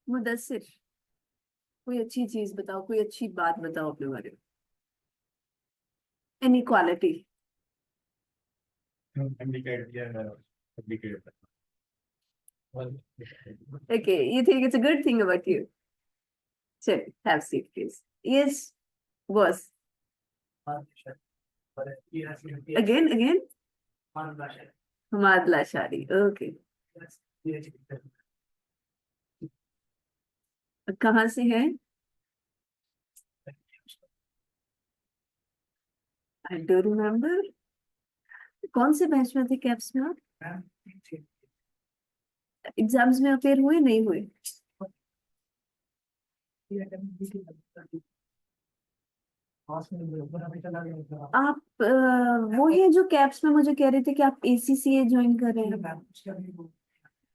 मुदस्सिर, कोई अच्छी चीज बताओ, कोई अच्छी बात बताओ अपने बारे में। Any quality. Okay, you think it's a good thing about you? Chal, have seat, please. Yes, boss. Again. Madla Shadi. Okay. कहाँ से है? I do remember. कौन से बैच में थे कैप्स में आप? एग्जाम्स में अपेयर हुए नहीं हुए? आप वो है जो कैप्स में मुझे कह रहे थे कि आप एसीसीए ज्वाइन कर रहे हैं,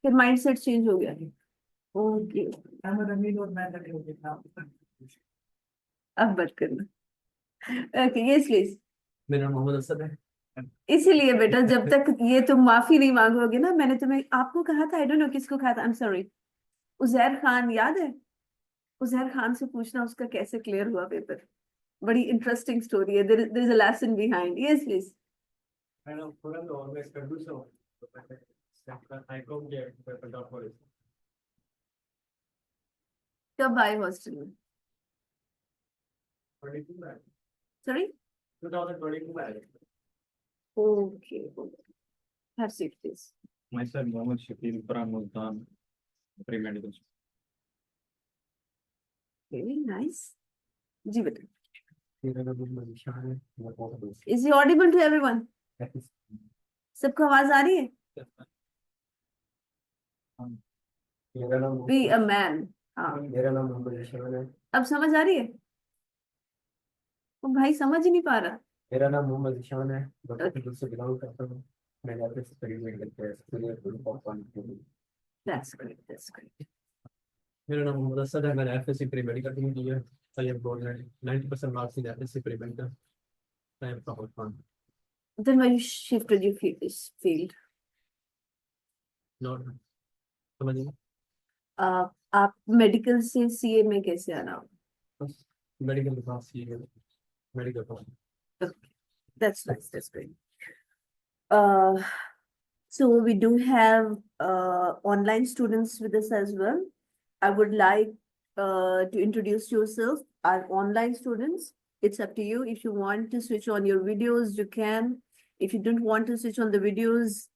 फिर माइंडसेट चेंज हो गया। ओके, अब बात करना। Okay, yes please. मेरा मोहम्मद असद है। इसीलिए बेटा, जब तक ये तुम माफी नहीं मांगोगे ना, मैंने तुम्हें आपको कहा था, आई डोंट नो किसको कहा था, I am sorry. Uzair Khan याद है? उजैर खान से पूछना उसका कैसे क्लियर हुआ पेपर। बड़ी इंटरेस्टिंग स्टोरी है, there is a lesson behind. Yes please. कब आए हॉस्टल में? सॉरी? 2022 में आया। Okay, have seat please. Myself, Mohammed Shakil from Multan, pre-medical. Very nice. जी बेटा। मेरा नाम मोहम्मद ईशान है। मैं बहुत दोस्त is he audible to everyone? है। सबको आवाज आ रही है? मेरा नाम बी अ मैन। हाँ, मेरा नाम मोहम्मद ईशान है। अब समझ आ रही है? वो भाई समझ ही नहीं पा रहा। मेरा नाम मोहम्मद ईशान है। बकरपुर से बिलोंग करता हूँ। मैं जाते से करीब medical that's great, that's great. मेरा नाम मोहम्मद असद है। मैंने एफएससी प्री मेडिकल भी दी है। I am board 90% marks in FSc pre medical. I am proud for Then why you shifted your field? Not समझिए। आप मेडिकल से सीए में कैसे आना हो? बस मेडिकल के पास ही है। Medical pass. Okay, that's nice, that's great. Uh, so we do have online students with us as well. I would like to introduce yourself, our online students. It's up to you. If you want to switch on your videos, you can. If you don't want to switch on the videos,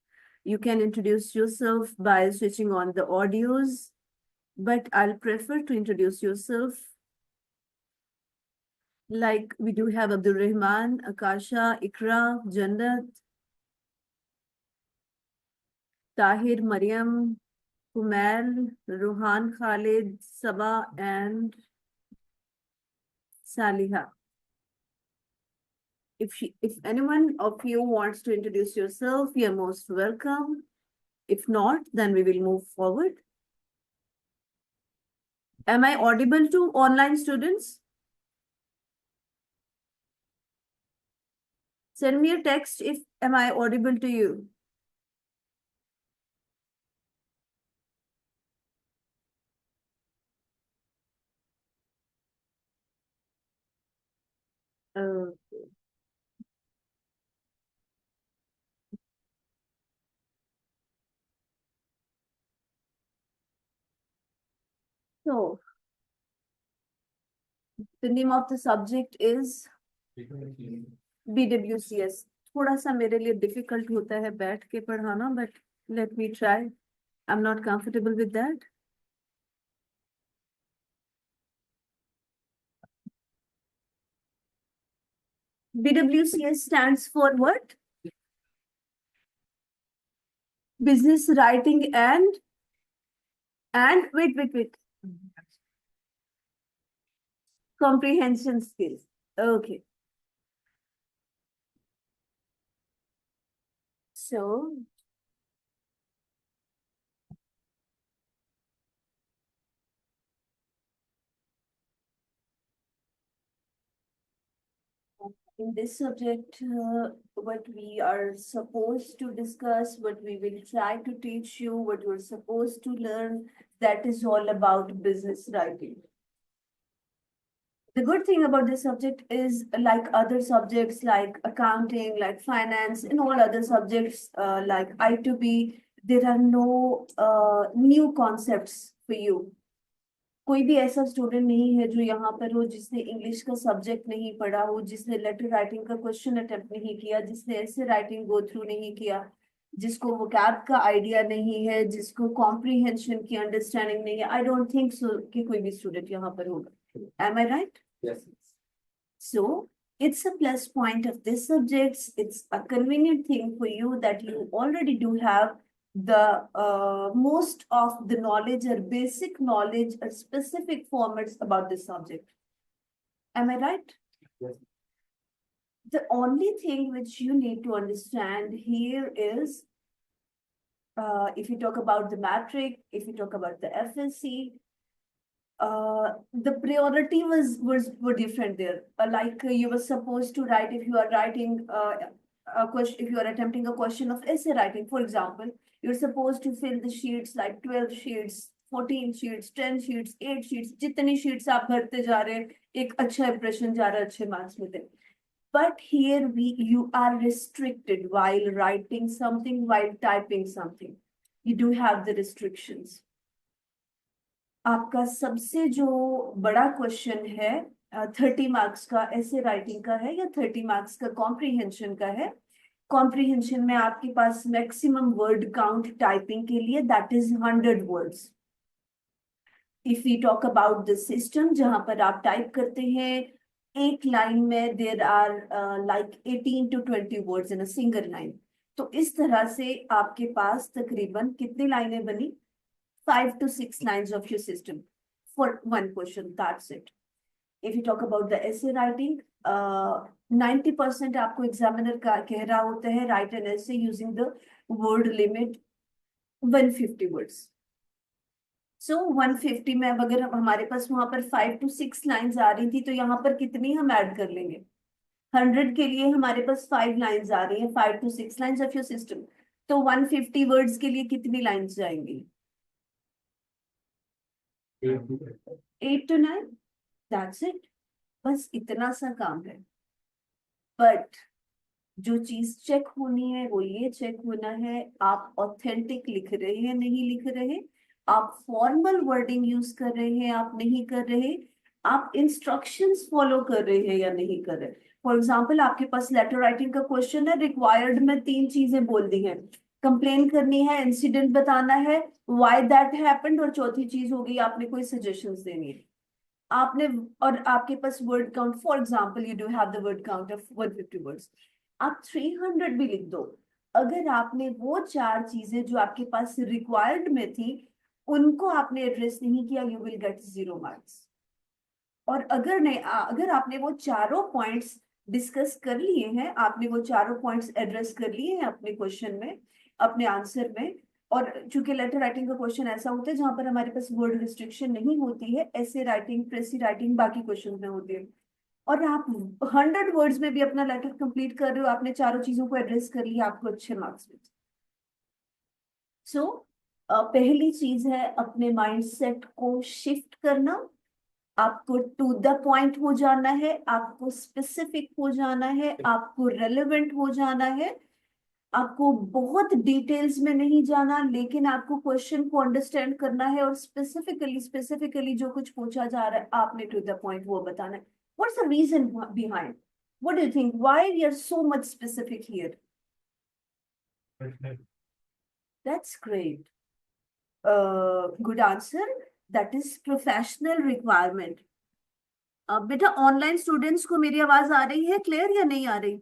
you can introduce yourself by switching on the audios. But I'll prefer to introduce yourself. Like we do have Abdul Rahman, Akasha, Ikra, Jannat, Tahir, Mariam, Kumail, Ruhan, Khalid, Sabah, and Saliha. If anyone of you wants to introduce yourself, you are most welcome. If not, then we will move forward. Am I audible to online students? Send me a text if am I audible to you. Okay. So the name of the subject is BWCS. थोड़ा सा मेरे लिए difficult होता है बैठ के पढ़ाना, but let me try. I'm not comfortable with that. BWCS stands for what? Business writing and wait. Comprehension skills. Okay. So In this subject, what we are supposed to discuss, what we will try to teach you, what you're supposed to learn, that is all about business writing. The good thing about this subject is, like other subjects like accounting, like finance, and all other subjects like I2B, there are no new concepts for you. कोई भी ऐसा student नहीं है जो यहाँ पर हो जिसने इंग्लिश का सब्जेक्ट नहीं पढ़ा हो, जिसने लेटर राइटिंग का क्वेश्चन अटेम्प्ट नहीं किया, जिसने ऐसे राइटिंग गो थ्रू नहीं किया, जिसको वोकैब का आइडिया नहीं है, जिसको कॉम्प्रिहेंशन की अंडरस्टैंडिंग नहीं है. आई डोंट थिंक सो कि कोई भी स्टूडेंट यहाँ पर होगा. Am I right? Yes. So it's a plus point of this subjects. It's a convenient thing for you that you already do have the most of the knowledge or basic knowledge or specific formats about this subject. Am I right? Yes. The only thing which you need to understand here is, if you talk about the matric, if you talk about the FSC, the priority were different there. Like you were supposed to write, if you are writing a question, if you are attempting a question of essay writing, for example, you're supposed to fill the sheets like 12 sheets, 14 sheets, 10 sheets, 8 sheets. जितनी sheets आप भरते जा रहे हैं, एक अच्छा impression जा रहा है, अच्छे marks मिलते हैं. But here you are restricted while writing something, while typing something. You do have the restrictions. आपका सबसे जो बड़ा क्वेश्चन है 30 मार्क्स का ऐसे राइटिंग का है या 30 मार्क्स का कॉम्प्रिहेंशन का है. कॉम्प्रिहेंशन में आपके पास मैक्सिमम वर्ड काउंट टाइपिंग के लिए that is 100 words. If we talk about the system जहां पर आप टाइप करते हैं एक लाइन में there are like 18 to 20 words in a single line. तो इस तरह से आपके पास तकरीबन कितनी लाइनें बनी? 5 to 6 lines of your system for one question. That's it. If you talk about the essay writing, 90% आपको एग्जामिनर का कह रहा होता है write an essay using the word limit 150 words. So 150 में अब अगर हमारे पास वहां पर 5 to 6 lines आ रही थी तो यहाँ पर कितनी हम ऐड कर लेंगे? 100 के लिए हमारे पास 5 lines आ रही हैं, 5 to 6 lines of your system. तो 150 words के लिए कितनी lines जाएंगी? 8 to 9. That's it. बस इतना सा काम है. बट जो चीज चेक होनी है वो ये चेक होना है, आप ऑथेंटिक लिख रहे हैं नहीं लिख रहे, आप फॉर्मल वर्डिंग यूज कर रहे हैं आप नहीं कर रहे, आप इंस्ट्रक्शंस फॉलो कर रहे हैं या नहीं कर रहे. फॉर एग्जाम्पल आपके पास लेटर राइटिंग का क्वेश्चन है, रिक्वायर्ड में 3 चीजें बोल दी हैं. कंप्लेन करनी है, इंसिडेंट बताना है, व्हाई दैट हैपेंड, और चौथी चीज हो गई आपने कोई सजेशंस देनी है. आपने और आपके पास word count, for example you do have the word count of 150 words, आप 300 भी लिख दो. अगर आपने वो 4 चीजें जो आपके पास रिक्वायर्ड में थी उनको आपने एड्रेस नहीं किया, यू विल गेट 0 मार्क्स. और अगर नहीं अगर आपने वो चारों पॉइंट्स डिस्कस कर लिए हैं, आपने वो चारों पॉइंट्स एड्रेस कर लिए हैं अपने क्वेश्चन में, अपने आंसर में, और चूंकि लेटर राइटिंग का क्वेश्चन ऐसा होता है जहां पर हमारे पास वर्ड रिस्ट्रिक्शन नहीं होती है, ऐसे राइटिंग प्रेसी राइटिंग बाकी क्वेश्चन में होती है, और आप 100 वर्ड्स में भी अपना लेटर कंप्लीट कर रहे हो, आपने चारों चीजों को एड्रेस कर लिया, आपको अच्छे मार्क्स मिलते. सो पहली चीज है अपने माइंडसेट को शिफ्ट करना. आपको टू द पॉइंट हो जाना है, आपको स्पेसिफिक हो जाना है, आपको रेलेवेंट हो जाना है, आपको बहुत डिटेल्स में नहीं जाना, लेकिन आपको क्वेश्चन को अंडरस्टैंड करना है और स्पेसिफिकली जो कुछ पूछा जा रहा है आपने टू द पॉइंट वो बताना है. What's the reason behind? What do you think, why we are so much specific here? That's great. Good answer. That is professional requirement. अब बेटा ऑनलाइन स्टूडेंट्स को मेरी आवाज आ रही है क्लियर या नहीं आ रही?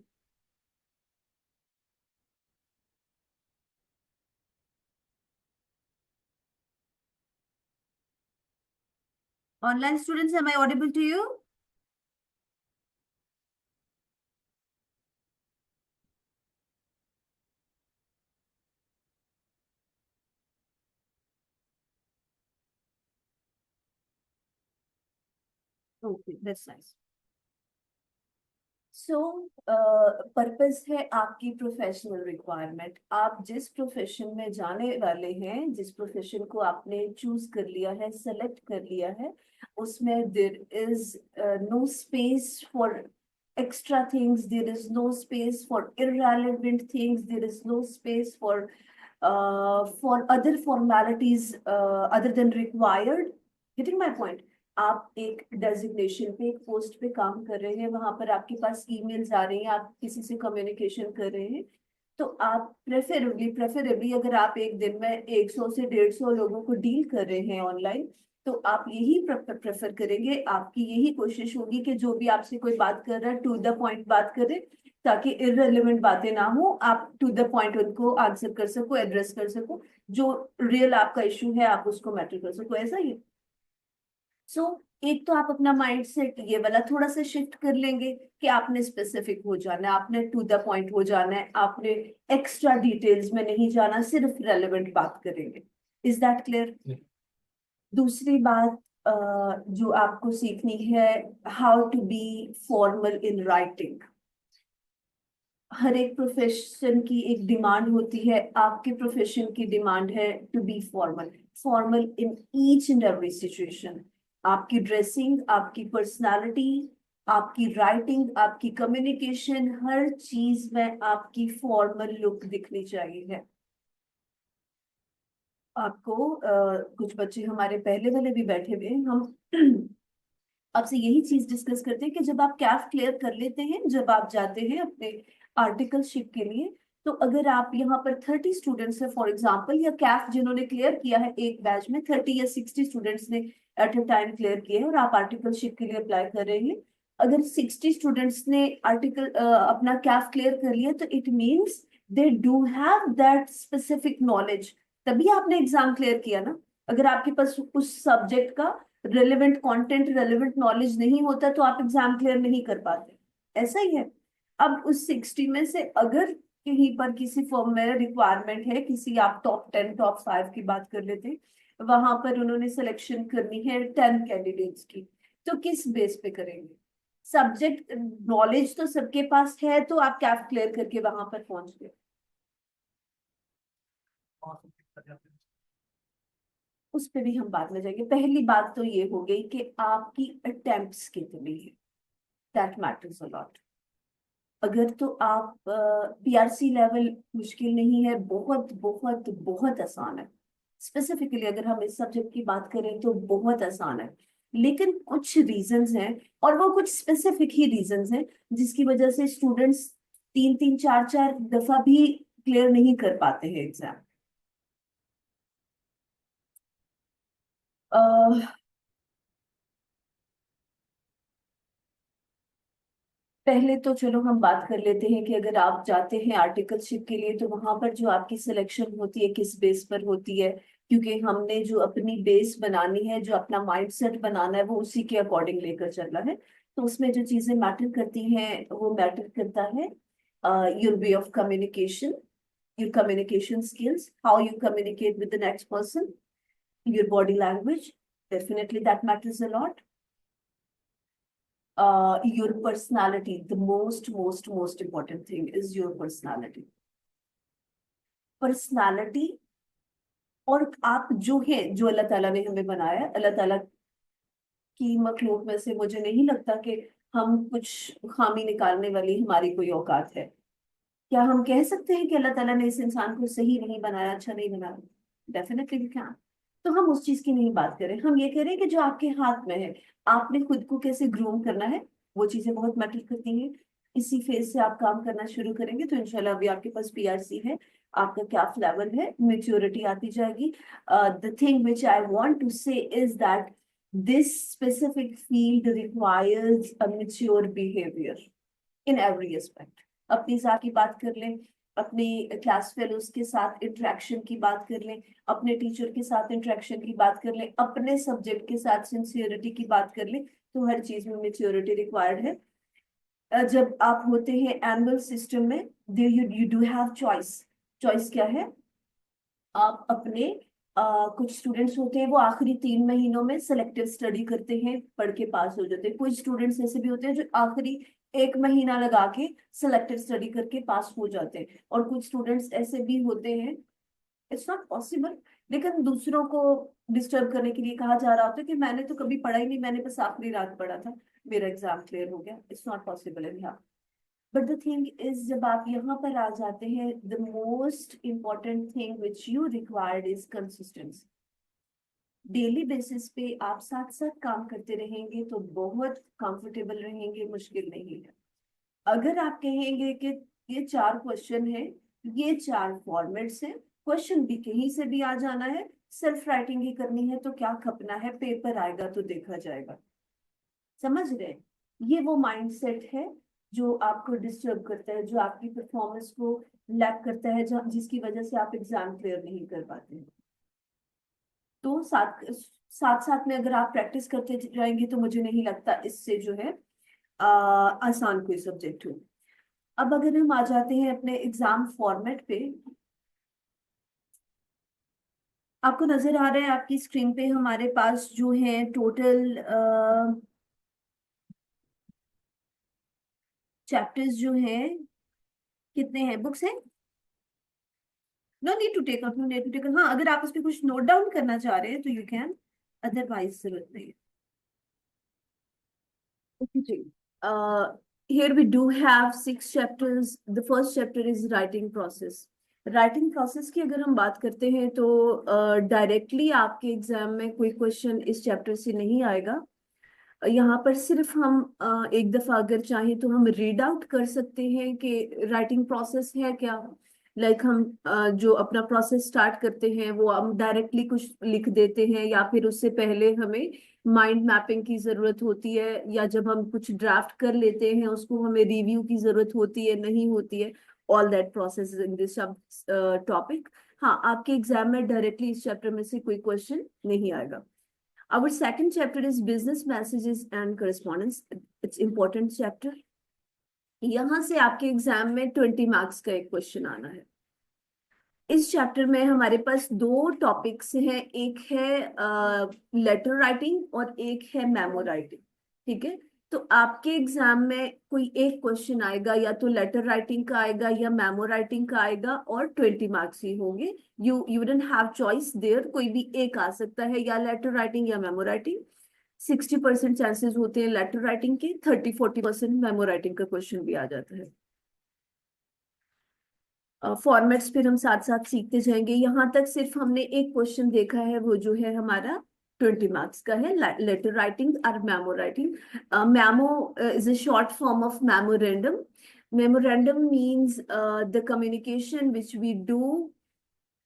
Online students, am I audible to you? Okay, that's nice. So purpose है आपकी प्रोफेशनल रिक्वायरमेट। आप जिस प्रोफेशन में जाने वाले हैं, जिस प्रोफेशन को आपने चूज कर लिया है, सेलेक्ट कर लिया है, उसमें there is no space for extra things, there is no space for irrelevant things, there is no space for other formalities other than required. Getting my point? आप एक डेजिग्नेशन पे, एक पोस्ट पे काम कर रहे हैं, वहां पर आपके पास ईमेल्स आ रही हैं, आप किसी से कम्युनिकेशन कर रहे हैं, तो आप प्रेफरेबली अगर आप एक दिन में 100 से 150 लोगों को डील कर रहे हैं ऑनलाइन, तो आप यही प्रेफर करेंगे, आपकी यही कोशिश होगी कि जो भी आपसे कोई बात कर रहा है टू द पॉइंट बात करे, ताकि इररिलेवेंट बातें ना हो, आप टू द पॉइंट उनको आंसर कर सको, एड्रेस कर सको, जो रियल आपका इशू है आप उसको मैटर कर सको, ऐसा ही। सो एक तो आप अपना माइंड सेट ये वाला थोड़ा सा शिफ्ट कर लेंगे कि आपने स्पेसिफिक हो जाना है, आपने टू द पॉइंट हो जाना है, आपने एक्स्ट्रा डिटेल्स में नहीं जाना, सिर्फ रेलेवेंट बात करेंगे। Is that clear? दूसरी बात जो आपको सीखनी है, how to be formal in writing. हर एक प्रोफेशन की एक डिमांड होती है, आपके प्रोफेशन की डिमांड है to be formal, formal in each and every situation. आपकी ड्रेसिंग, आपकी पर्सनालिटी, आपकी राइटिंग, आपकी कम्युनिकेशन, हर चीज में आपकी फॉर्मल लुक दिखनी चाहिए। आपको कुछ बच्चे हमारे पहले वाले भी बैठे हुए हैं, हम आपसे यही चीज डिस्कस करते हैं कि जब आप कैफ क्लियर कर लेते हैं, जब आप जाते हैं अपने आर्टिकलशिप के लिए, तो अगर आप यहाँ पर 30 स्टूडेंट्स है फॉर एग्जांपल, या कैफ जिन्होंने क्लियर किया है एक बैच में 30 या 60 स्टूडेंट्स ने एट अ टाइम क्लियर किया है, और आप आर्टिकलशिप के लिए अप्लाई कर रहे हैं, अगर 60 स्टूडेंट्स ने आर्टिकल अपना कैफ क्लियर कर लिया, तो it means they do have that specific knowledge, तभी आपने एग्जाम क्लियर किया ना। अगर आपके पास उस सब्जेक्ट का रेलेवेंट कंटेंट, रेलेवेंट नॉलेज नहीं होता, तो आप एग्जाम क्लियर नहीं कर पाते, ऐसा ही है। अब उस 60 में से अगर कहीं पर किसी फॉर्म में रिक्वायरमेंट है, किसी आप टॉप 10 टॉप 5 की बात कर लेते हैं, वहां पर उन्होंने सिलेक्शन करनी है 10 कैंडिडेट्स की, तो किस बेस पे करेंगे? सब्जेक्ट नॉलेज तो सबके पास है, तो आप कैफ क्लियर करके वहां पर पहुंच गए। उस पे भी हम बाद में जाएंगे। पहली बात तो ये हो गई कि आपकी अटेम्प्ट्स कितनी है, दैट मैटर्स अ लॉट। अगर तो आप पीआरसी लेवल मुश्किल नहीं है, बहुत बहुत बहुत आसान है। स्पेसिफिकली अगर हम इस सब्जेक्ट की बात करें तो बहुत आसान है, लेकिन कुछ रीजंस हैं, और वो कुछ स्पेसिफिक ही रीजंस हैं, जिसकी वजह से स्टूडेंट्स 3 3 4 4 दफा भी क्लियर नहीं कर पाते हैं एग्जाम। पहले तो चलो हम बात कर लेते हैं कि अगर आप जाते हैं आर्टिकलशिप के लिए, तो वहां पर जो आपकी सिलेक्शन होती है किस बेस पर होती है, क्योंकि हमने जो अपनी बेस बनानी है, जो अपना माइंडसेट बनाना है, वो उसी के अकॉर्डिंग लेकर चलना है। तो उसमें जो चीजें मैटर करती हैं, वो मैटर करता है your way of communication, your communication skills, how you communicate with the next person, your body language, definitely that matters a lot. Your personality, the most important thing is your personality. Personality, और आप जो है, जो अल्लाह ताला ने हमें बनाया है, अल्लाह ताला की मखलूक में से मुझे नहीं लगता कि हम कुछ खामी निकालने वाली हमारी कोई औकात है। क्या हम कह सकते हैं कि अल्लाह ताला ने इस इंसान को सही नहीं बनाया, अच्छा नहीं बनाया? डेफिनेटली क्या। तो हम उस चीज की नहीं बात करें, हम ये कह रहे हैं कि जो आपके हाथ में है, आपने खुद को कैसे ग्रूम करना है, वो चीजें बहुत मैटर करती हैं। इसी फेज से आप काम करना शुरू करेंगे, तो इंशाल्लाह अभी आपके पास पीआरसी है, आपका क्या लेवल है, मेच्योरिटी आती जाएगी। The thing which I want to say is that this specific field requires a mature behaviour in every aspect. अपनी जात की बात कर लें, अपने क्लास फेलोज के साथ इंटरेक्शन की बात कर लें, अपने टीचर के साथ इंटरेक्शन की बात कर लें, अपने सब्जेक्ट के साथ सिंसियरिटी की बात कर लें, तो हर चीज में मेच्योरिटी रिक्वायर्ड है। जब आप होते हैं एनुअल सिस्टम में, you do have choice. Choice क्या है? आप अपने कुछ स्टूडेंट्स होते हैं वो आखिरी 3 महीनों में सिलेक्टिव स्टडी करते हैं, पढ़ के पास हो जाते हैं। कुछ स्टूडेंट्स ऐसे भी होते हैं जो आखिरी एक महीना लगा के सिलेक्टिव स्टडी करके पास हो जाते हैं, और कुछ स्टूडेंट्स ऐसे भी होते हैं, इट्स नॉट पॉसिबल, लेकिन दूसरों को डिस्टर्ब करने के लिए कहा जा रहा होता है कि मैंने तो कभी पढ़ा ही नहीं, मैंने बस आखिरी रात पढ़ा था, मेरा एग्जाम क्लियर हो गया। इट्स नॉट पॉसिबल इन यहाँ। बट द थिंग इज, जब आप यहाँ पर आ जाते हैं, the most important thing which you required is consistency. Daily basis पे आप साथ साथ काम करते रहेंगे तो बहुत कंफर्टेबल रहेंगे, मुश्किल नहीं है। अगर आप कहेंगे कि ये 4 क्वेश्चन है, ये 4 फॉर्मेट्स है, क्वेश्चन भी कहीं से भी आ जाना है, सेल्फ राइटिंग ही करनी है, तो क्या खपना है, पेपर आएगा तो देखा जाएगा। समझ रहे? ये वो माइंडसेट है जो आपको डिस्टर्ब करता है, जो आपकी परफॉर्मेंस को लैक करता है, जिसकी वजह से आप एग्जाम क्लियर नहीं कर पाते हैं। तो साथ साथ साथ में अगर आप प्रैक्टिस करते जाएंगे तो मुझे नहीं लगता इससे जो है आसान कोई सब्जेक्ट हो। अब अगर हम आ जाते हैं अपने एग्जाम फॉर्मेट पे, आपको नजर आ रहा है आपकी स्क्रीन पे हमारे पास जो है टोटल चैप्टर्स जो है, कितने हैं, बुक्स हैं। No need to take no need to take, हाँ अगर आप उस पर कुछ नोट डाउन करना चाह रहे हैं तो यू कैन, अदरवाइज जरूरत नहीं है। Okay, जी। Here we do have 6 chapters. The first chapter is writing process. Writing process की अगर हम बात करते हैं तो डायरेक्टली आपके एग्जाम में कोई क्वेश्चन इस चैप्टर से नहीं आएगा। यहाँ पर सिर्फ हम एक दफा अगर चाहें तो हम रीड आउट कर सकते हैं कि राइटिंग प्रोसेस है क्या। लाइक हम जो अपना प्रोसेस स्टार्ट करते हैं वो हम डायरेक्टली कुछ लिख देते हैं, या फिर उससे पहले हमें माइंड मैपिंग की जरूरत होती है, या जब हम कुछ ड्राफ्ट कर लेते हैं उसको हमें रिव्यू की जरूरत होती है, नहीं होती है। All that process in this topic. हाँ, आपके एग्जाम में डायरेक्टली इस चैप्टर में से कोई क्वेश्चन नहीं आएगा। Our second chapter is business messages and correspondence. It's important chapter. यहाँ से आपके एग्जाम में 20 मार्क्स का एक क्वेश्चन आना है। इस चैप्टर में हमारे पास 2 टॉपिक्स हैं, एक है लेटर राइटिंग और एक है मेमो राइटिंग। ठीक है, तो आपके एग्जाम में कोई एक क्वेश्चन आएगा, या तो लेटर राइटिंग का आएगा या मेमो राइटिंग का आएगा, और 20 मार्क्स ही होंगे। You don't have choice there, कोई भी एक आ सकता है, या लेटर राइटिंग या मेमो राइटिंग। 60% चांसेस होते हैं लेटर राइटिंग के, 30-40% मेमो राइटिंग का क्वेश्चन भी आ जाता है। फॉर्मेट्स फिर हम साथ साथ सीखते जाएंगे। यहाँ तक सिर्फ हमने एक क्वेश्चन देखा है, वो जो है हमारा 20 मार्क्स का है, लेटर राइटिंग और memo writing. Memo is a short form of memorandum. Memorandum means the communication which we do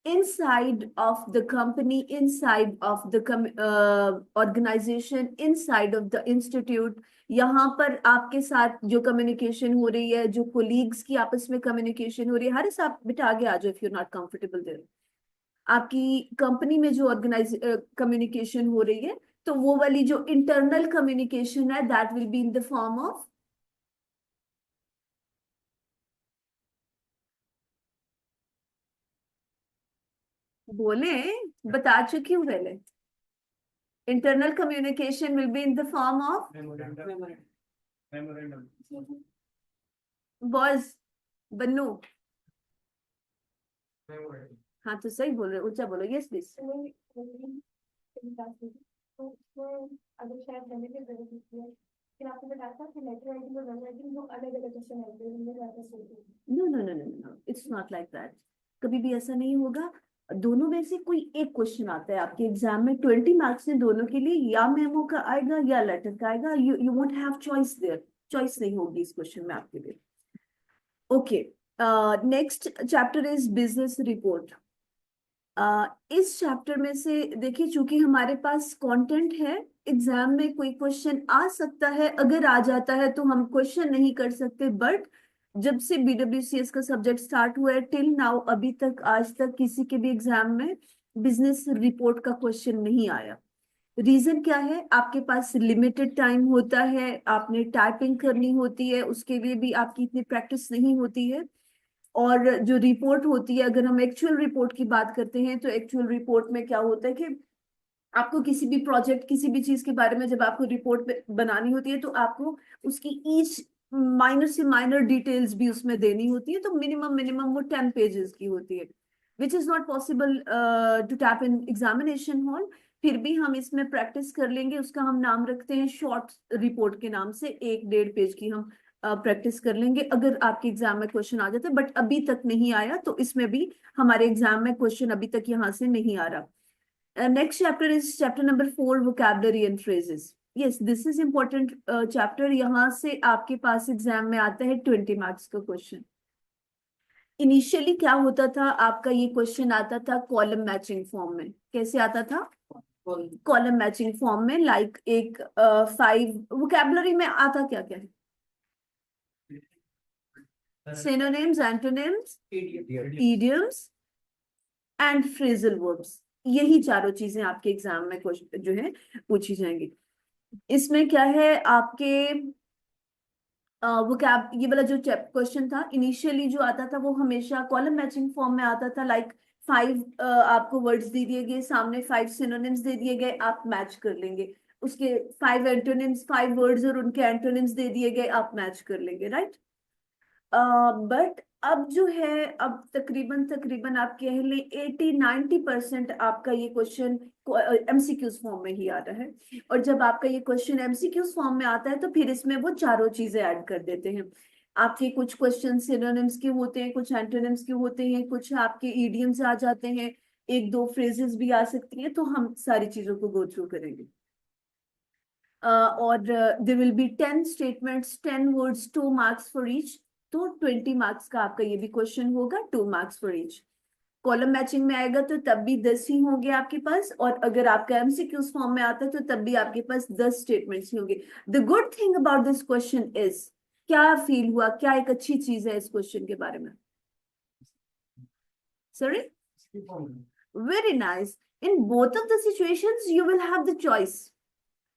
inside of the company, inside of the organization, inside of the institute। यहाँ पर आपके साथ जो communication हो रही है, जो कोलीग्स की आपस में कम्युनिकेशन हो रही है, हर इस आप बेटा आगे आ जाओ if you not comfortable there. आपकी कंपनी में जो ऑर्गेनाइज कम्युनिकेशन हो रही है, तो वो वाली जो इंटरनल कम्युनिकेशन है, that will be in the form of, बोले, बता चुकी हूँ पहले, internal communication will be in the form of was बन्नू। हाँ तो सही बोल रहे हो, ऊंचा बोलो, यस प्लीज। अगर शायद मैंने भी जरूरत होती है, फिर आपको बताया था कि लेटर राइटिंग और मेमो राइटिंग दो अलग अलग क्वेश्चन होते हैं, मेरे ज्यादा सोचते हैं। No no no no no, it's not like that. कभी भी ऐसा नहीं होगा। दोनों में से कोई एक क्वेश्चन आता है आपके एग्जाम में, 20 मार्क्स में दोनों के लिए, या मेमो का आएगा या लेटर का आएगा। You won't have choice there, choice नहीं होगी इस क्वेश्चन में आपके लिए। Okay, next chapter is business report. इस चैप्टर में से देखिए, चूंकि हमारे पास कंटेंट है, एग्जाम में कोई क्वेश्चन आ सकता है, अगर आ जाता है तो हम क्वेश्चन नहीं कर सकते। बट जब से BWCS का सब्जेक्ट स्टार्ट हुआ है टिल नाउ, अभी तक आज तक किसी के भी एग्जाम में बिजनेस रिपोर्ट का क्वेश्चन नहीं आया। रीजन क्या है? आपके पास लिमिटेड टाइम होता है, आपने टाइपिंग करनी होती है, उसके लिए भी आपकी इतनी प्रैक्टिस नहीं होती है। और जो रिपोर्ट होती है, अगर हम एक्चुअल रिपोर्ट की बात करते हैं, तो एक्चुअल रिपोर्ट में क्या होता है कि आपको किसी भी प्रोजेक्ट, किसी भी चीज के बारे में जब आपको रिपोर्ट बनानी होती है, तो आपको उसकी ईच माइनर से माइनर डिटेल्स भी उसमें देनी होती है, तो मिनिमम वो 10 पेजेस की होती है, which is not possible to tap in examination hall. फिर भी हम इसमें प्रैक्टिस कर लेंगे, उसका हम नाम रखते हैं शॉर्ट रिपोर्ट के नाम से, 1-1.5 पेज की हम प्रैक्टिस कर लेंगे अगर आपके एग्जाम में क्वेश्चन आ जाते, बट अभी तक नहीं आया, तो इसमें भी हमारे एग्जाम में क्वेश्चन अभी तक यहाँ से नहीं आ रहा। Next chapter is chapter number 4, vocabulary and phrases. Yes, this is important chapter. यहाँ से आपके पास एग्जाम में आता है 20 मार्क्स का क्वेश्चन। इनिशियली क्या होता था, आपका ये क्वेश्चन आता था कॉलम मैचिंग फॉर्म में। कैसे आता था? कॉलम मैचिंग फॉर्म में, लाइक एक 5 वोकैबुलरी में आता क्या क्या है? Synonyms, antonyms, idioms and phrasal verbs. यही चारों चीजें आपके एग्जाम में जो है पूछी जाएंगी। इसमें क्या है आपके वो क्या, ये वाला जो क्वेश्चन था इनिशियली जो आता था वो हमेशा कॉलम मैचिंग फॉर्म में आता था, लाइक 5 आपको वर्ड्स दे दिए गए, सामने 5 सिनोनिम्स दे दिए गए, आप मैच कर लेंगे। उसके 5 एंटोनिम्स, 5 वर्ड्स और उनके एंटोनिम्स दे दिए गए, आप मैच कर लेंगे, राइट। बट अब जो है, अब तकरीबन तकरीबन आप कह लें 80-90% आपका ये क्वेश्चन एमसीक्यूज फॉर्म में ही आ रहा है। और जब आपका ये क्वेश्चन एमसीक्यूज फॉर्म में आता है तो फिर इसमें वो चारों चीजें ऐड कर देते हैं। आपके कुछ क्वेश्चन सिनोनिम्स के होते हैं, कुछ एंटोनिम्स के होते हैं, कुछ आपके ईडियम्स आ जाते हैं, 1-2 फ्रेजेस भी आ सकती हैं, तो हम सारी चीजों को गो थ्रू करेंगे। और there will be 10 statements, 10 words, 2 marks for each. तो 20 मार्क्स का आपका ये भी क्वेश्चन होगा, 2 marks for each. Column matching में आएगा तो तब भी 10 ही होंगे आपके पास, और अगर आपका एमसीक्यूज फॉर्म में आता है तो तब भी आपके पास 10 स्टेटमेंट्स ही होंगे। The good thing about this question is, क्या फील हुआ, क्या एक अच्छी चीज है इस क्वेश्चन के बारे में? Sorry? Very nice. In both of the situations you will have the choice.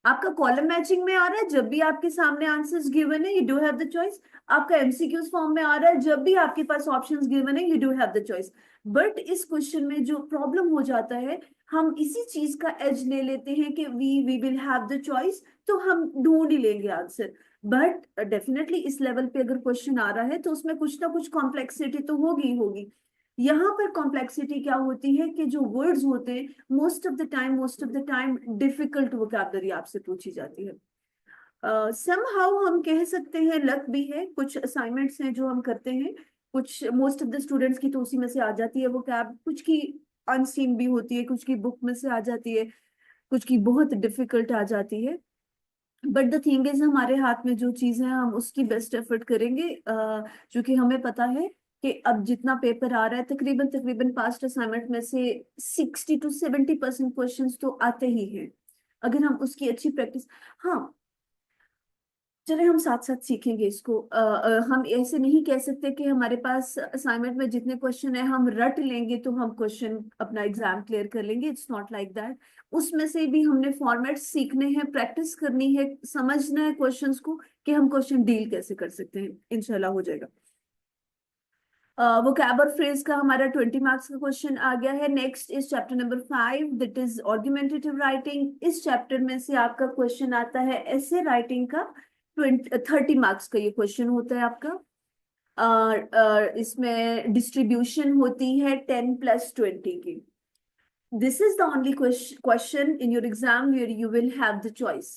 आपका कॉलम मैचिंग में आ रहा है, जब भी आपके सामने आंसर्स गिवन है, you do have the choice. आपका एमसीक्यूज फॉर्म में आ रहा है, जब भी आपके पास ऑप्शंस गिवन है, you do have the choice. But इस क्वेश्चन में जो प्रॉब्लम हो जाता है, हम इसी चीज का एज ले लेते हैं कि we will have the choice, तो हम ढूंढ ही लेंगे आंसर। बट डेफिनेटली इस लेवल पे अगर क्वेश्चन आ रहा है तो उसमें कुछ ना कुछ कॉम्प्लेक्सिटी तो होगी ही होगी। यहाँ पर कॉम्प्लेक्सिटी क्या होती है कि जो वर्ड्स होते हैं, most of the time difficult vocabulary आपसे पूछी जाती है। समहाउ हम कह सकते हैं लक भी है, कुछ असाइनमेंट्स हैं जो हम करते हैं, कुछ मोस्ट ऑफ द स्टूडेंट्स की तो उसी में से आ जाती है वो कैब, कुछ की अनसीन भी होती है, कुछ की बुक में से आ जाती है, कुछ की बहुत डिफिकल्ट आ जाती है। बट द थिंग इज, हमारे हाथ में जो चीज है हम उसकी बेस्ट एफर्ट करेंगे, क्योंकि हमें पता है कि अब जितना पेपर आ रहा है, तकरीबन तकरीबन पास्ट असाइनमेंट में से 60-70% क्वेश्चंस तो आते ही हैं, अगर हम उसकी अच्छी प्रैक्टिस। हाँ, चले हम साथ साथ सीखेंगे इसको। हम ऐसे नहीं कह सकते कि हमारे पास असाइनमेंट में जितने क्वेश्चन है हम रट लेंगे तो हम क्वेश्चन अपना एग्जाम क्लियर कर लेंगे। It's not like that. उसमें से भी हमने फॉर्मेट सीखने हैं, प्रैक्टिस करनी है, समझना है क्वेश्चंस को कि हम क्वेश्चन डील कैसे कर सकते हैं। इंशाल्लाह हो जाएगा। वोकैब और फ्रेज का हमारा 20 मार्क्स का क्वेश्चन आ गया है। Next is chapter number 5, that is argumentative writing. इस चैप्टर में से आपका क्वेश्चन आता है ऐसे राइटिंग का, 30 मार्क्स का ये क्वेश्चन होता है आपका। इसमें डिस्ट्रीब्यूशन होती है 10+20 की। This is the only question in your exam where you will have the choice.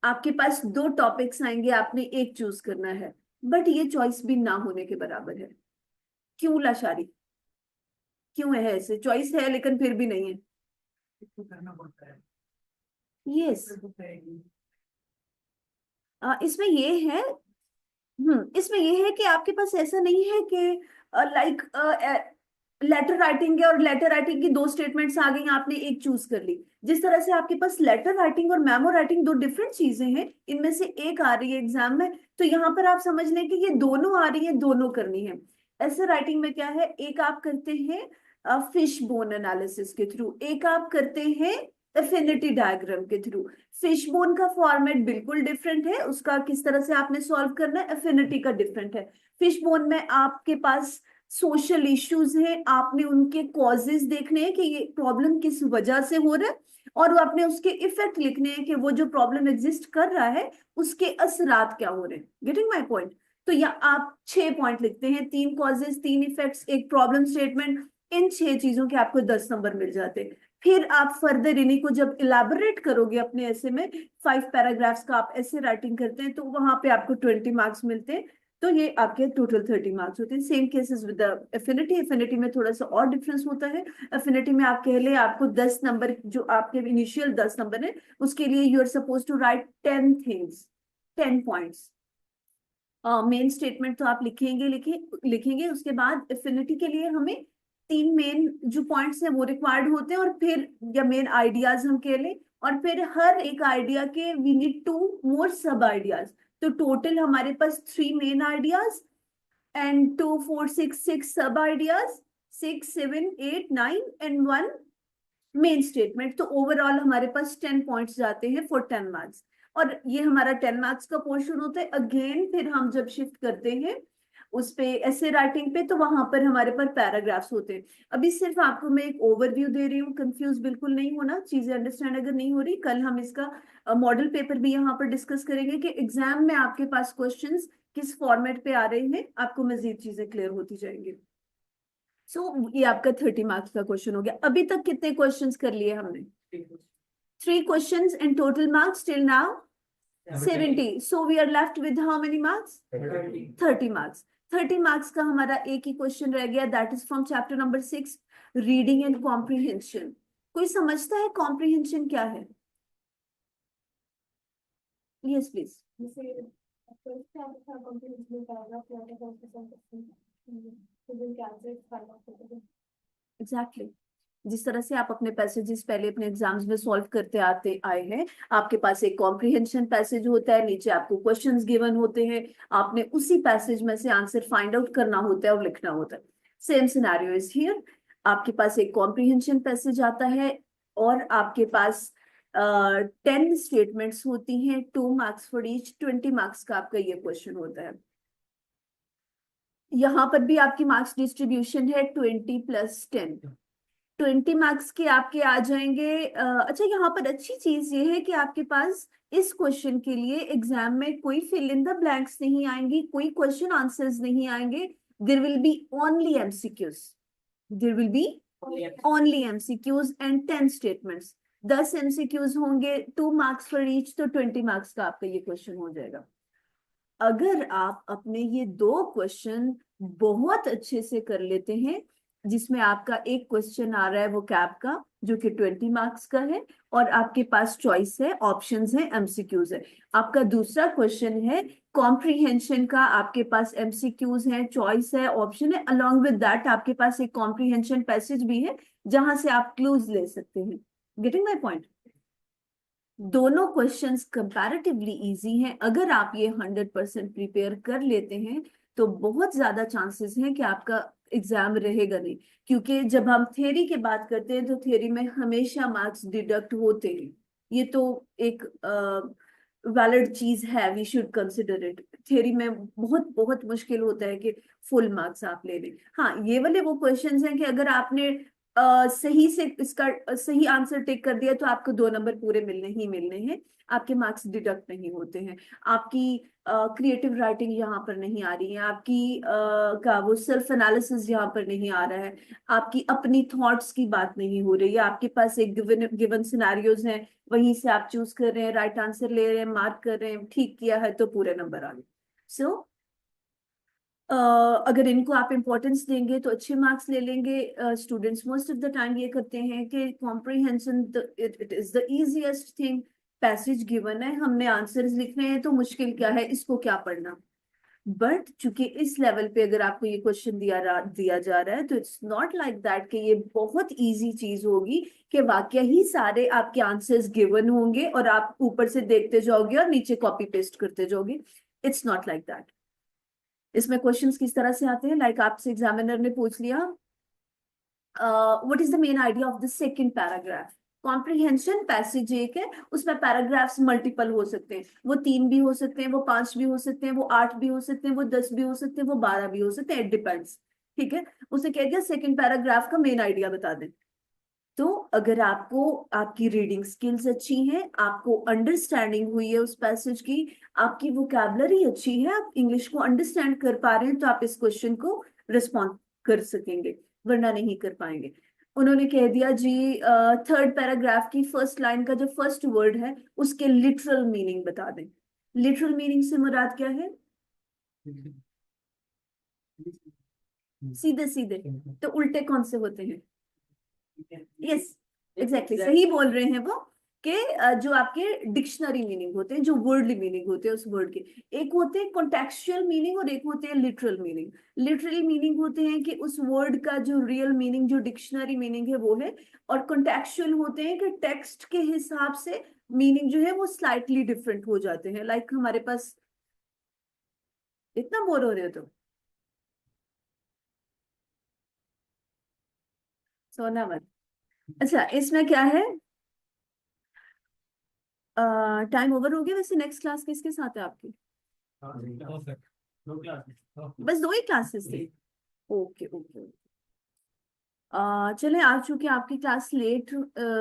आपके पास 2 टॉपिक्स आएंगे, आपने एक चूज करना है, बट ये चॉइस भी ना होने के बराबर है। क्यों लाशारी? क्यों है ऐसे? चॉइस है लेकिन फिर भी नहीं है। करना पड़ता है। यस, इसमें ये है, इसमें ये है कि आपके पास ऐसा नहीं है कि लाइक लेटर राइटिंग है और लेटर राइटिंग की 2 स्टेटमेंट्स आ गई, आपने एक चूज कर ली। जिस तरह से आपके पास लेटर राइटिंग और मेमो राइटिंग 2 डिफरेंट चीजें हैं, इनमें से एक आ रही है एग्जाम में, तो यहाँ पर आप समझ लें कि ये दोनों आ रही है, दोनों करनी है। ऐसे राइटिंग में क्या है, एक आप करते हैं फिश बोन एनालिसिस के थ्रू, एक आप करते हैं एफिनिटी डायग्राम के थ्रू। फिश बोन का फॉर्मेट बिल्कुल डिफरेंट है, उसका किस तरह से आपने सॉल्व करना है, एफिनिटी का डिफरेंट है। फिश बोन में आपके पास सोशल इश्यूज हैं, आपने उनके कॉजेज देखने हैं कि ये प्रॉब्लम किस वजह से हो रहा है, और वो आपने उसके इफेक्ट लिखने हैं कि वो जो प्रॉब्लम एग्जिस्ट कर रहा है उसके असरात क्या हो रहे हैं। Getting my point? तो या आप 6 पॉइंट लिखते हैं, 3 कॉजेज, 3 इफेक्ट्स, एक प्रॉब्लम स्टेटमेंट, इन 6 चीजों के आपको 10 नंबर मिल जाते हैं। फिर आप फर्दर इन्हीं को जब इलाबोरेट करोगे अपने ऐसे में, 5 पैराग्राफ्स का आप ऐसे राइटिंग करते हैं, तो वहां पे आपको 20 मार्क्स मिलते हैं। तो ये आपके टोटल 30 मार्क्स होते हैं। Same cases with affinity. Affinity में थोड़ा सा और डिफरेंस होता है। एफिनिटी में आप कह ले आपको 10 नंबर, जो आपके इनिशियल 10 नंबर है, उसके लिए you are suppose to write 10 things, 10 points. Main statement तो आप लिखेंगे। उसके बाद एफिनिटी के लिए हमें 3 मेन जो पॉइंट्स हैं वो रिक्वायर्ड होते हैं, और फिर या मेन आइडियाज हम कह लें, और फिर हर एक आइडिया के वी नीड 2 मोर सब आइडियाज। तो टोटल हमारे पास 3 main ideas and 2, 4, 6, 6 sub ideas, 6, 7, 8, 9 and 1 main statement. तो ओवरऑल हमारे पास 10 पॉइंट्स जाते हैं फॉर 10 मार्क्स। और ये हमारा 10 मार्क्स का पोर्शन होता है। अगेन फिर हम जब शिफ्ट करते हैं उस पे ऐसे राइटिंग पे, तो वहां पर हमारे पास पैराग्राफ्स होते हैं। अभी सिर्फ आपको मैं एक ओवरव्यू दे रही हूँ, कंफ्यूज बिल्कुल नहीं होना, चीजें अंडरस्टैंड अगर नहीं हो रही। कल हम इसका मॉडल पेपर भी यहाँ पर डिस्कस करेंगे कि एग्जाम में आपके पास क्वेश्चंस किस फॉर्मेट पे आ रहे हैं, आपको मजीद चीजें क्लियर होती जाएंगी। सो ये आपका 30 मार्क्स का क्वेश्चन हो गया। अभी तक कितने क्वेश्चंस कर लिए हमने? 3 questions and total marks till now 70. So we are left with how many marks? 30 marks. 30 marks का हमारा एक ही क्वेश्चन रह गया, that is from chapter number 6, reading and comprehension. कोई समझता है कॉम्प्रिहेंशन क्या है? Yes please. जैसे फर्स्ट आपका कंप्लीट पैराग्राफ या तो फर्स्ट सेंटेंस तो वो क्या से फाइंड आउट करते हैं। एग्जैक्टली जिस तरह से आप अपने पैसेजेस पहले अपने एग्जाम्स में सॉल्व करते आते आए हैं, आपके पास एक कॉम्प्रिहेंशन पैसेज होता है, नीचे आपको क्वेश्चंस गिवन होते हैं, आपने उसी पैसेज में से आंसर फाइंड आउट करना होता है और लिखना होता है। Same scenario is here. आपके पास एक कॉम्प्रिहेंशन पैसेज आता है, और आपके पास 10 स्टेटमेंट्स होती हैं, 2 मार्क्स फॉर ईच, 20 मार्क्स का आपका ये क्वेश्चन होता है। यहाँ पर भी आपकी मार्क्स डिस्ट्रीब्यूशन है 20+10। 20 मार्क्स के आपके आ जाएंगे। अच्छा, यहाँ पर अच्छी चीज ये है कि आपके पास इस क्वेश्चन के लिए एग्जाम में कोई फिल इन द ब्लैंक्स नहीं आएंगी, कोई क्वेश्चन आंसर्स नहीं आएंगे। There will be only MCQs. There will be only MCQs and 10 statements. 10 MCQs होंगे, 2 मार्क्स फॉर ईच, तो 20 मार्क्स का आपका ये क्वेश्चन हो जाएगा। अगर आप अपने ये 2 क्वेश्चन बहुत अच्छे से कर लेते हैं, जिसमें आपका एक क्वेश्चन आ रहा है वो कैप का, जो कि 20 मार्क्स का है, और आपके पास चॉइस है, ऑप्शंस है, एमसीक्यूज है। आपका दूसरा क्वेश्चन है कॉम्प्रिहेंशन का, आपके पास एमसीक्यूज है, चॉइस है, ऑप्शन है, अलॉन्ग विद दैट आपके पास एक कॉम्प्रिहेंशन पैसेज भी है जहां से आप क्लूज ले सकते हैं। Getting my point? दोनों क्वेश्चंस कंपैरेटिवली इजी हैं। अगर आप ये 100% प्रिपेयर कर लेते हैं तो बहुत ज्यादा चांसेस हैं कि आपका एग्जाम रहेगा नहीं। क्योंकि जब हम थ्योरी की बात करते हैं तो थ्योरी में हमेशा मार्क्स डिडक्ट होते हैं। ये तो एक वैलिड चीज है, we should consider it. Theory में बहुत बहुत मुश्किल होता है कि फुल मार्क्स आप ले लें। हाँ, ये वाले वो क्वेश्चंस हैं कि अगर आपने सही से इसका सही आंसर टिक कर दिया तो आपको 2 नंबर पूरे मिलने ही मिलने हैं, आपके मार्क्स डिडक्ट नहीं होते हैं। आपकी क्रिएटिव राइटिंग यहाँ पर नहीं आ रही है, आपकी का वो सेल्फ एनालिसिस यहाँ पर नहीं आ रहा है, आपकी अपनी थॉट्स की बात नहीं हो रही है। आपके पास एक गिवन सिनेरियोज हैं, वहीं से आप चूज कर रहे हैं, राइट आंसर ले रहे हैं, मार्क कर रहे हैं, ठीक किया है तो पूरे नंबर आ गए। सो अगर इनको आप इम्पोर्टेंस देंगे तो अच्छे मार्क्स ले लेंगे। Students most of the time ये करते हैं कि comprehension it is the easiest thing. Passage given है, हमने आंसर्स लिखने हैं, तो मुश्किल क्या है, इसको क्या पढ़ना। बट चूंकि इस लेवल पे अगर आपको ये क्वेश्चन दिया जा रहा है, तो इट्स नॉट लाइक दैट कि ये बहुत इजी चीज होगी कि वाकई ही सारे आपके आंसर्स गिवन होंगे और आप ऊपर से देखते जाओगे और नीचे कॉपी पेस्ट करते जाओगे। It's not like that. इसमें क्वेश्चंस किस तरह से आते हैं, लाइक आपसे एग्जामिनर ने पूछ लिया what is the main idea of the second paragraph. Comprehension passage एक है, उसमें पैराग्राफ्स मल्टीपल हो सकते हैं, वो 3 भी हो सकते हैं, वो 5 भी हो सकते हैं, वो 8 भी हो सकते हैं, वो 10 भी हो सकते हैं, वो 12 भी हो सकते हैं, इट डिपेंड्स। ठीक है, उसने कह दिया सेकंड पैराग्राफ का मेन आइडिया बता दें। तो अगर आपको आपकी रीडिंग स्किल्स अच्छी हैं, आपको अंडरस्टैंडिंग हुई है उस पैसेज की, आपकी वोकैबलरी अच्छी है, आप इंग्लिश को अंडरस्टैंड कर पा रहे हैं, तो आप इस क्वेश्चन को रिस्पॉन्ड कर सकेंगे, वरना नहीं कर पाएंगे। उन्होंने कह दिया जी, थर्ड पैराग्राफ की फर्स्ट लाइन का जो फर्स्ट वर्ड है उसके लिटरल मीनिंग बता दें। लिटरल मीनिंग से मुराद क्या है? सीधे सीधे। तो उल्टे कौन से होते हैं? यस, एग्जैक्टली सही बोल रहे हैं वो, कि जो आपके डिक्शनरी मीनिंग होते हैं, जो वर्डली मीनिंग होते हैं उस वर्ड के, एक होते हैं कॉन्टेक्चुअल मीनिंग और एक होते हैं लिटरल मीनिंग। लिटरल मीनिंग होते हैं कि उस वर्ड का जो रियल मीनिंग, जो डिक्शनरी मीनिंग है वो है, और कॉन्टेक्चुअल होते हैं कि टेक्स्ट के हिसाब से मीनिंग जो है वो स्लाइटली डिफरेंट हो जाते हैं। लाइक हमारे पास, इतना बोर हो रहे हो तो सोना मत। अच्छा, इसमें क्या है, टाइम ओवर हो गया। वैसे नेक्स्ट क्लास किसके साथ है आपकी? बस दो ही क्लासेस थे? Okay okay. चले, आज चूंकि आपकी क्लास लेट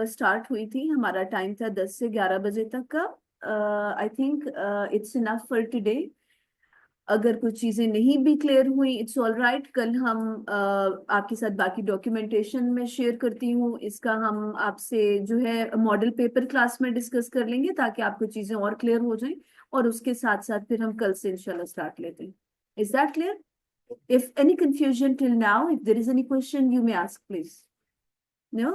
स्टार्ट हुई थी, हमारा टाइम था 10 से 11 बजे तक का, I think it's enough for today. अगर कुछ चीजें नहीं भी क्लियर हुई, इट्स ऑल राइट, कल हम आपके साथ बाकी डॉक्यूमेंटेशन में शेयर करती हूँ, इसका हम आपसे जो है मॉडल पेपर क्लास में डिस्कस कर लेंगे, ताकि आपको चीजें और क्लियर हो जाएं, और उसके साथ साथ फिर हम कल से इंशाल्लाह स्टार्ट लेते हैं। Is that clear? If any confusion till now, if there is any question, you may ask, please. No?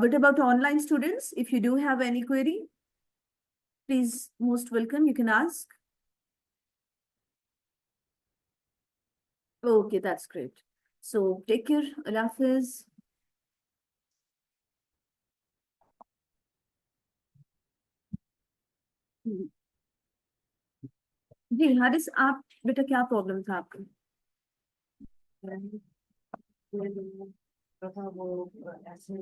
What about online students? If you do have any query, please, most welcome, you can ask. Okay, that's great. So take care. Allah Hafiz. जी हारिस, आप बेटा क्या problem था आपका? वो ऐसे